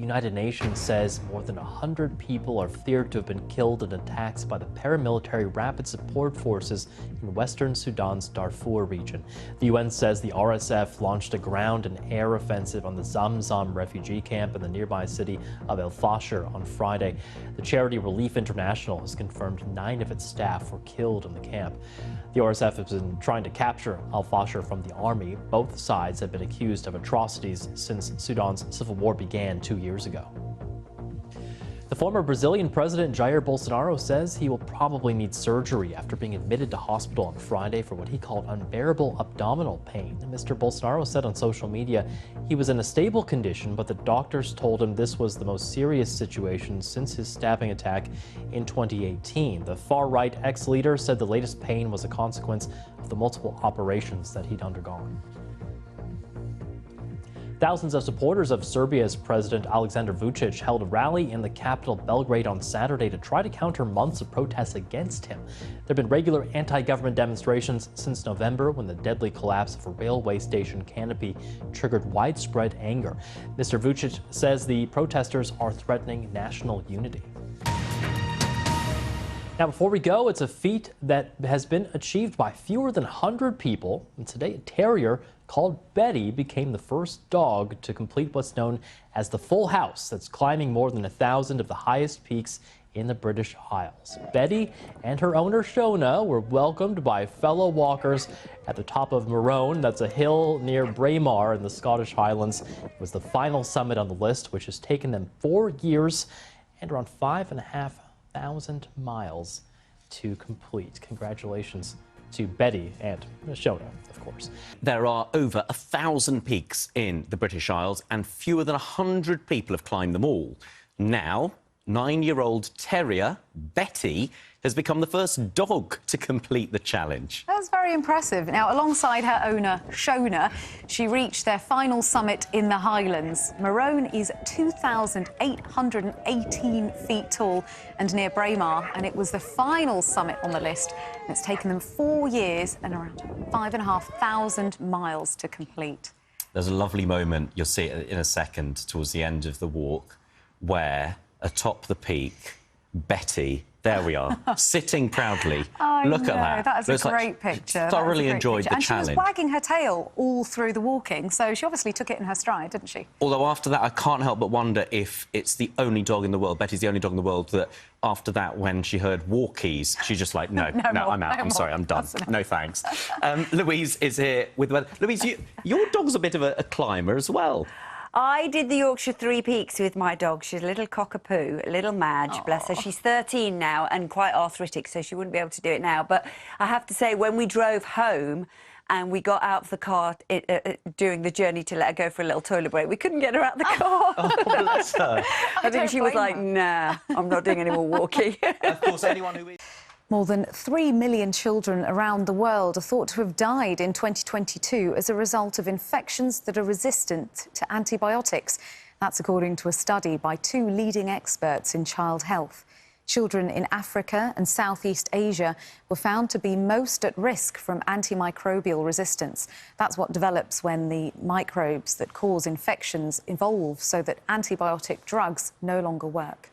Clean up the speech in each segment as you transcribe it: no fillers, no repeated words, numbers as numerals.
United Nations says more than 100 people are feared to have been killed in attacks by the paramilitary Rapid Support Forces in western Sudan's Darfur region. The UN says the RSF launched a ground and air offensive on the Zamzam refugee camp in the nearby city of El Fasher on Friday. The charity Relief International has confirmed 9 of its staff were killed in the camp. The RSF has been trying to capture Al Fasher from the army. Both sides have been accused of atrocities since Sudan's civil war began 2 years ago. The former Brazilian President Jair Bolsonaro says he will probably need surgery after being admitted to hospital on Friday for what he called unbearable abdominal pain. Mr. Bolsonaro said on social media he was in a stable condition, but the doctors told him this was the most serious situation since his stabbing attack in 2018. The far-right ex-leader said the latest pain was a consequence of the multiple operations that he'd undergone. Thousands of supporters of Serbia's President Aleksandar Vučić held a rally in the capital Belgrade on Saturday to try to counter months of protests against him. There have been regular anti-government demonstrations since November when the deadly collapse of a railway station canopy triggered widespread anger. Mr. Vučić says the protesters are threatening national unity. Now, before we go, it's a feat that has been achieved by fewer than 100 people. And today, a terrier called Betty became the first dog to complete what's known as the full house. That's climbing more than 1,000 of the highest peaks in the British Isles. Betty and her owner, Shona, were welcomed by fellow walkers at the top of Morone. That's a hill near Braemar in the Scottish Highlands. It was the final summit on the list, which has taken them 4 years and around 5,500 miles to complete. Congratulations to Betty and Shona, of course. There are over 1,000 peaks in the British Isles and fewer than 100 people have climbed them all. Now, 9-year-old terrier Betty has become the first dog to complete the challenge. That's very impressive. Now, alongside her owner, Shona, she reached their final summit in the Highlands. Morone is 2,818 feet tall and near Braemar, and it was the final summit on the list. And it's taken them 4 years and around 5,500 miles to complete. There's a lovely moment, you'll see it in a second, towards the end of the walk, where atop the peak, Betty, there we are, sitting proudly. Look at that. That is a great picture. Thoroughly enjoyed the challenge. And she was wagging her tail all through the walking, so she obviously took it in her stride, didn't she? Although after that, I can't help but wonder if it's the only dog in the world, Betty's the only dog in the world, that after that, when she heard walkies, she's just like, no, I'm out. I'm sorry, I'm done. No, thanks. Louise is here with... Louise, your dog's a bit of a climber as well. I did the Yorkshire Three Peaks with my dog. She's a little cockapoo, a little Madge, bless her. She's 13 now and quite arthritic, so she wouldn't be able to do it now. But I have to say, when we drove home and we got out of the car during the journey to let her go for a little toilet break, we couldn't get her out of the car. Oh, bless her. I think she was like, nah, I'm not doing any more walking. Of course, anyone who is... More than 3 million children around the world are thought to have died in 2022 as a result of infections that are resistant to antibiotics. That's according to a study by 2 leading experts in child health. Children in Africa and Southeast Asia were found to be most at risk from antimicrobial resistance. That's what develops when the microbes that cause infections evolve so that antibiotic drugs no longer work.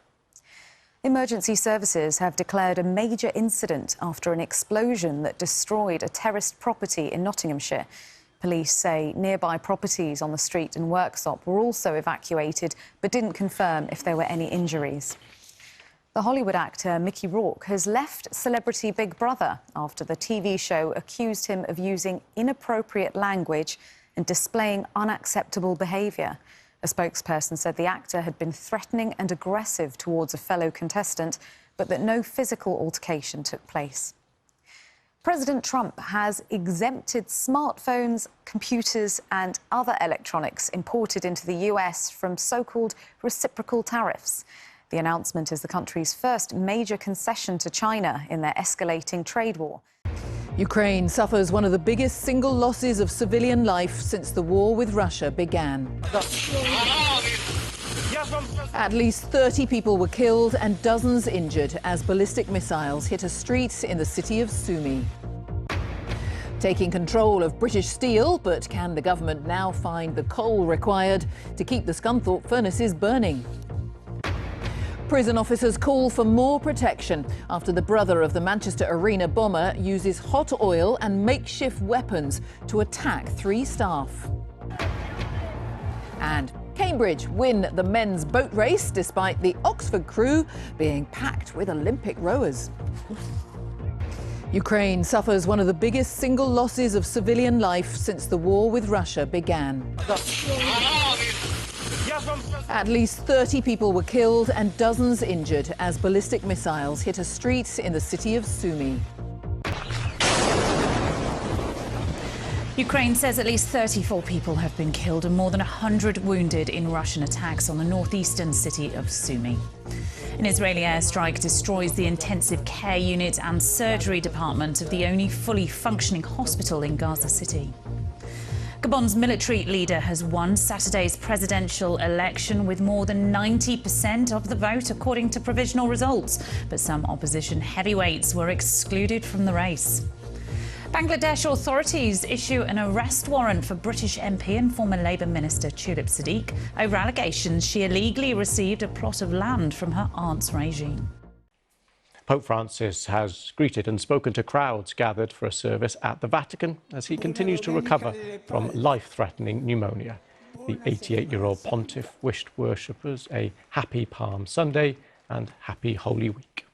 Emergency services have declared a major incident after an explosion that destroyed a terraced property in Nottinghamshire. Police say nearby properties on the street and workshop were also evacuated, but didn't confirm if there were any injuries. The Hollywood actor Mickey Rourke has left celebrity Big Brother after the TV show accused him of using inappropriate language and displaying unacceptable behaviour. A spokesperson said the actor had been threatening and aggressive towards a fellow contestant, but that no physical altercation took place. President Trump has exempted smartphones, computers and other electronics imported into the US from so-called reciprocal tariffs. The announcement is the country's first major concession to China in their escalating trade war. Ukraine suffers one of the biggest single losses of civilian life since the war with Russia began. At least 30 people were killed and dozens injured as ballistic missiles hit a street in the city of Sumy. taking control of British Steel, but can the government now find the coal required to keep the Scunthorpe furnaces burning? Prison officers call for more protection after the brother of the Manchester Arena bomber uses hot oil and makeshift weapons to attack 3 staff. And Cambridge win the men's boat race despite the Oxford crew being packed with Olympic rowers. Ukraine suffers one of the biggest single losses of civilian life since the war with Russia began. At least 30 people were killed and dozens injured as ballistic missiles hit a street in the city of Sumy. Ukraine says at least 34 people have been killed and more than 100 wounded in Russian attacks on the northeastern city of Sumy. An Israeli airstrike destroys the intensive care unit and surgery department of the only fully functioning hospital in Gaza City. Gabon's military leader has won Saturday's presidential election with more than 90% of the vote, according to provisional results. But some opposition heavyweights were excluded from the race. Bangladesh authorities issue an arrest warrant for British MP and former Labour Minister Tulip Siddiq over allegations she illegally received a plot of land from her aunt's regime. Pope Francis has greeted and spoken to crowds gathered for a service at the Vatican as he continues to recover from life-threatening pneumonia. The 88-year-old pontiff wished worshippers a happy Palm Sunday and happy Holy Week.